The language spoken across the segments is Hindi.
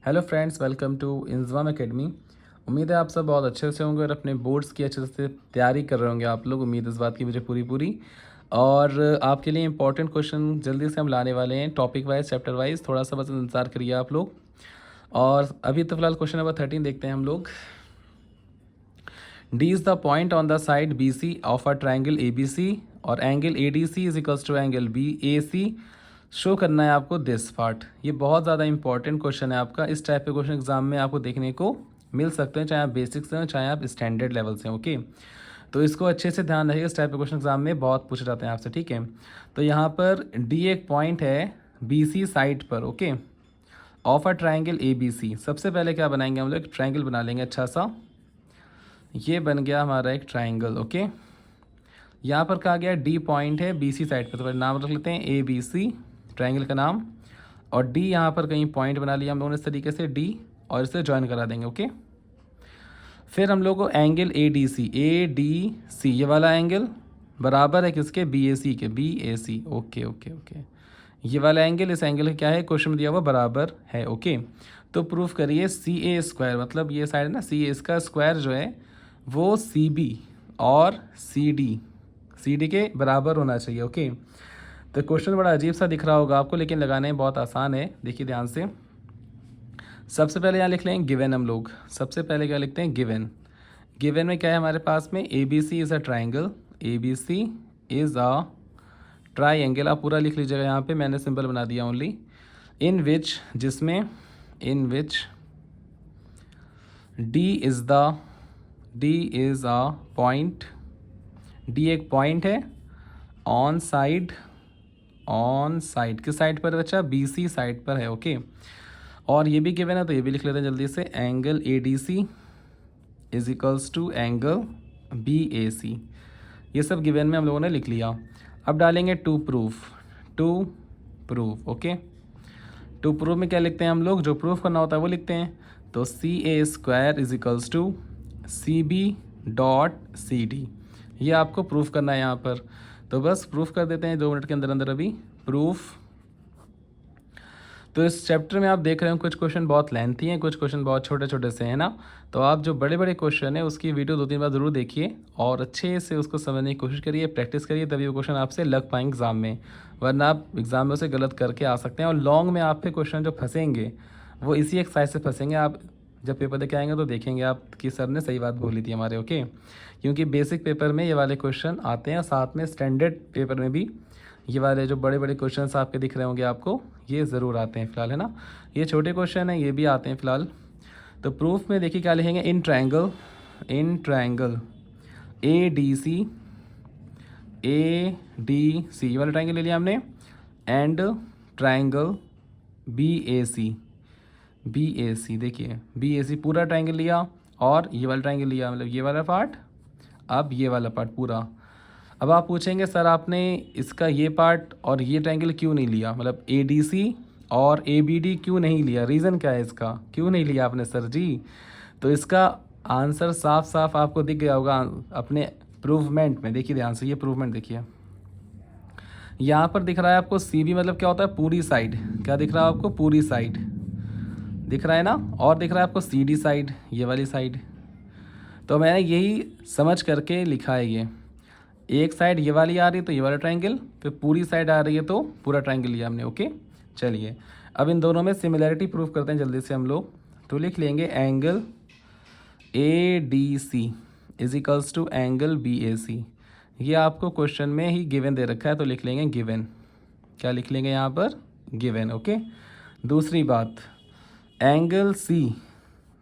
Hello friends, welcome to Inzamam academy. उम्मीद है आप सब बहुत अच्छे से होंगे और अपने बोर्ड्स की अच्छे से तैयारी कर रहे होंगे आप लोग। उम्मीद इस बात की मुझे पूरी और आपके लिए इंपॉर्टेंट क्वेश्चन जल्दी से हम लाने वाले हैं, टॉपिक वाइज चैप्टर वाइज। थोड़ा सा बस इंतजार करिए आप लोग। और अभी तो फिलहाल क्वेश्चन नंबर 13 देखते हैं हम लोग। D is the point on the side B C of a triangle A B C और angle A D C is equals to angle B A C. Show करना है आपको दिस पार्ट। ये बहुत ज़्यादा इंपॉर्टेंट क्वेश्चन है आपका। इस टाइप के क्वेश्चन एग्जाम में आपको देखने को मिल सकते हैं, चाहे आप बेसिक्स से हो चाहे आप स्टैंडर्ड लेवल से। ओके, तो इसको अच्छे से ध्यान रखिएगा। इस टाइप के क्वेश्चन एग्जाम में बहुत पूछे जाते हैं आपसे, ठीक है। तो यहाँ पर डी एक पॉइंट है बी सी साइड पर, okay, of a triangle A B C. सबसे पहले क्या बनाएंगे हम लोग, ट्राइंगल बना लेंगे अच्छा सा। ये बन गया हमारा एक ट्राइंगल, ओके। यहाँ पर कहा गया डी पॉइंट है बी सी साइड पर, तो नाम रख लेते हैं ए बी सी, ट्राइंगल का नाम। और डी यहाँ पर कहीं पॉइंट बना लिया हम लोगों ने इस तरीके से डी, और इसे ज्वाइन करा देंगे, ओके। फिर हम लोग को एंगल ए डी सी ये वाला एंगल बराबर है किसके, बी ए सी के, B A C, okay okay okay. ये वाला एंगल इस एंगल का क्या है, क्वेश्चन में दिया हुआ बराबर है, ओके। तो प्रूफ करिए सी ए स्क्वायर, मतलब ये साइड है ना सी ए, इसका स्क्वायर जो है वो सी बी और सी डी के बराबर होना चाहिए, ओके। तो क्वेश्चन बड़ा अजीब सा दिख रहा होगा आपको, लेकिन लगाने में बहुत आसान है। देखिए ध्यान से। सबसे पहले यहाँ लिख लेंगे गिवन। हम लोग सबसे पहले क्या लिखते हैं, गिवन। गिवन में क्या है हमारे पास में, A B C is a triangle, A B C is a triangle. आप पूरा लिख लीजिएगा, यहाँ पे मैंने सिंबल बना दिया ओनली। इन विच, जिसमें, in which D is a point, D एक पॉइंट है ऑन साइड, ऑन साइड किस साइड पर बच्चा, बी सी साइड पर है, ओके। और ये भी गिवन है तो ये भी लिख लेते हैं जल्दी से। Angle A D C is equals to angle B A C. ये सब गिवन में हम लोगों ने लिख लिया। अब डालेंगे to proof, okay. To proof में क्या लिखते हैं हम लोग, जो प्रूफ करना होता है वो लिखते हैं। तो C A square is equals to C B dot C D. ये आपको प्रूफ करना है यहाँ पर। तो बस प्रूफ कर देते हैं 2 मिनट के अंदर अंदर अभी प्रूफ। तो इस चैप्टर में आप देख रहे हो कुछ क्वेश्चन बहुत लेंथी हैं, कुछ क्वेश्चन बहुत छोटे छोटे से हैं ना। तो आप जो बड़े बड़े क्वेश्चन है उसकी वीडियो 2-3 बार ज़रूर देखिए और अच्छे से उसको समझने की कोशिश करिए, प्रैक्टिस करिए, तभी वो क्वेश्चन आपसे लग पाएंगे एग्जाम में। वरना आप एग्जाम में उसे गलत करके आ सकते हैं। और लॉन्ग में आप पे क्वेश्चन जो फंसेंगे वो इसी एक्सरसाइज से फंसेंगे। आप जब पेपर देके आएंगे तो देखेंगे आप कि सर ने सही बात बोली थी हमारे, ओके। क्योंकि बेसिक पेपर में ये वाले क्वेश्चन आते हैं, साथ में स्टैंडर्ड पेपर में भी ये वाले जो बड़े बड़े क्वेश्चंस आपके दिख रहे होंगे आपको, ये ज़रूर आते हैं फिलहाल, है ना। ये छोटे क्वेश्चन हैं, ये भी आते हैं फिलहाल। तो प्रूफ में देखिए क्या लिखेंगे, इन ट्रायंगल ए डी सी, ये वाला ट्रायंगल ले लिया हमने, एंड ट्रायंगल बी ए सी, देखिए बी ए सी पूरा ट्रायंगल लिया और ये वाला ट्रायंगल लिया, मतलब ये वाला पार्ट, अब ये वाला पार्ट पूरा। अब आप पूछेंगे सर आपने इसका ये पार्ट और ये ट्रायंगल क्यों नहीं लिया, मतलब ए डी सी और ए बी डी क्यों नहीं लिया, रीज़न क्या है इसका, क्यों नहीं लिया आपने सर जी। तो इसका आंसर साफ साफ आपको दिख गया होगा अपने प्रूवमेंट में। देखिए ध्यान से, ये प्रूवमेंट देखिए, यहाँ पर दिख रहा है आपको सी बी, मतलब क्या होता है, पूरी साइड। क्या दिख रहा है आपको, पूरी साइड दिख रहा है ना। और दिख रहा है आपको सी डी साइड, ये वाली साइड। तो मैंने यही समझ करके लिखा है। ये एक साइड ये वाली आ रही है तो ये वाला ट्रायंगल, फिर पूरी साइड आ रही है तो पूरा ट्रायंगल लिया हमने, ओके। चलिए अब इन दोनों में सिमिलैरिटी प्रूफ करते हैं जल्दी से हम लोग। तो लिख लेंगे angle A D C is equals to angle B A C. ये आपको क्वेश्चन में ही गिवन दे रखा है, तो लिख लेंगे गिवन। क्या लिख लेंगे यहाँ पर, गिवन, ओके। दूसरी बात, एंगल सी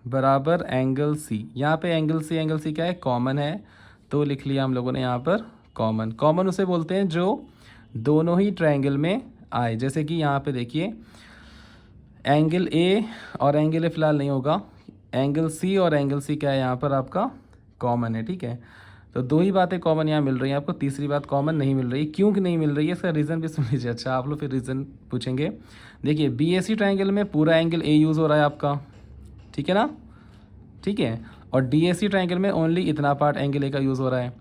बराबर एंगल सी। यहाँ पे एंगल सी क्या है, कॉमन है, तो लिख लिया हम लोगों ने यहाँ पर कॉमन उसे बोलते हैं जो दोनों ही ट्रायंगल में आए। जैसे कि यहाँ पे देखिए एंगल ए और एंगल ए फिलहाल नहीं होगा, एंगल सी और एंगल सी क्या है यहाँ पर आपका कॉमन है, ठीक है। तो 2 ही बातें कॉमन यहाँ मिल रही हैं आपको, तीसरी बात कॉमन नहीं मिल रही। क्यों कि नहीं मिल रही है, इसका रीज़न भी सुन लीजिए। अच्छा आप लोग फिर रीज़न पूछेंगे। देखिए बी ए सी ट्रायंगल में पूरा एंगल ए यूज़ हो रहा है आपका, ठीक है ना, ठीक है। और डी ए सी ट्रायंगल में ओनली इतना पार्ट एंगल ए का यूज़ हो रहा है।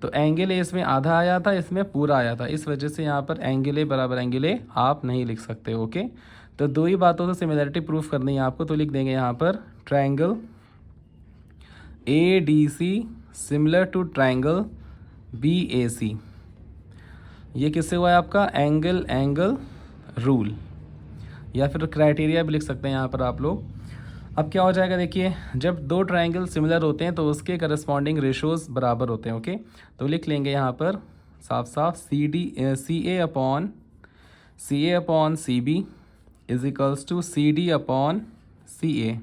तो एंगल ए इसमें आधा आया था, इसमें पूरा आया था, इस वजह से यहाँ पर एंगल ए बराबर एंगल ए आप नहीं लिख सकते, ओके। तो दो ही बातों से सिमिलरिटी प्रूफ करनी है आपको, तो लिख देंगे यहाँ पर triangle ADC similar to triangle BAC। ये किससे हुआ है आपका, एंगल रूल, या फिर क्राइटेरिया भी लिख सकते हैं यहाँ पर आप लोग। अब क्या हो जाएगा, देखिए जब दो ट्रायंगल सिमिलर होते हैं तो उसके करस्पॉन्डिंग रेशोज़ बराबर होते हैं। ओके, तो लिख लेंगे यहाँ पर साफ साफ CA upon CB is equals to CD upon CA।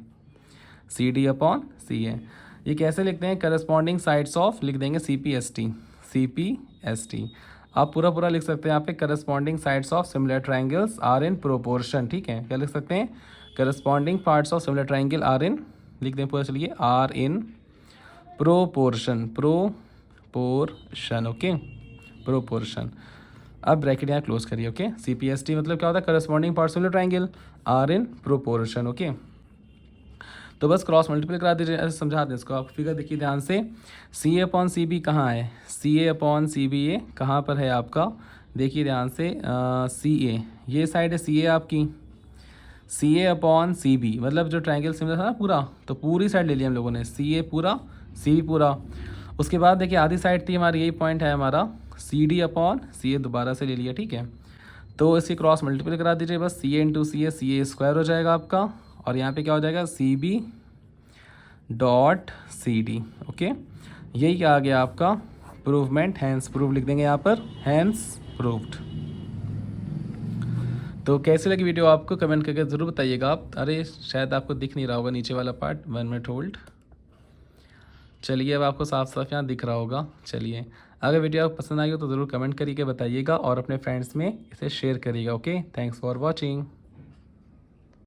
ये कैसे लिखते हैं, करस्पॉन्डिंग साइड्स ऑफ लिख देंगे CPST। आप पूरा लिख सकते हैं यहाँ पे, corresponding sides of similar triangles are in proportion. ठीक है, क्या लिख सकते हैं, corresponding parts of similar triangle are in, लिख दें पूरा, चलिए are in proportion. Okay, proportion. अब ब्रैकेट यहाँ क्लोज करिए। ओके, CPST मतलब क्या होता है, corresponding parts similar triangle are in proportion. Okay, तो बस क्रॉस मल्टीप्लाई करा दीजिए, ऐसे समझा दें इसको आप। फिगर देखिए ध्यान से, CA अपॉन CB कहाँ है, CA अपॉन CB कहाँ पर है आपका, देखिए ध्यान से, CA ये साइड है CA आपकी, CA अपॉन CB मतलब जो ट्रायंगल सिमिलर था ना पूरा, तो पूरी साइड ले लिया हम लोगों ने, CA पूरा CB पूरा। उसके बाद देखिए आधी साइड थी हमारी, यही पॉइंट है हमारा, CD अपॉन CA दोबारा से ले लिया। ठीक है, तो इसकी क्रॉस मल्टीप्लाई करा दीजिए बस, CA इंटू CA स्क्वायर हो जाएगा आपका, और यहाँ पे क्या हो जाएगा, CB डॉट CD। ओके, यही आ गया आपका प्रूवमेंट, हैंस प्रूव लिख देंगे यहाँ पर, हैंस प्रूव्ड। तो कैसी लगी वीडियो आपको कमेंट करके ज़रूर बताइएगा आप। अरे शायद आपको दिख नहीं रहा होगा नीचे वाला पार्ट, 1 मिनट होल्ड। चलिए अब आपको साफ साफ यहाँ दिख रहा होगा। चलिए, अगर वीडियो आपको पसंद आई हो तो ज़रूर कमेंट करिए बताइएगा, और अपने फ्रेंड्स में इसे शेयर करिएगा। Okay, thanks for watching.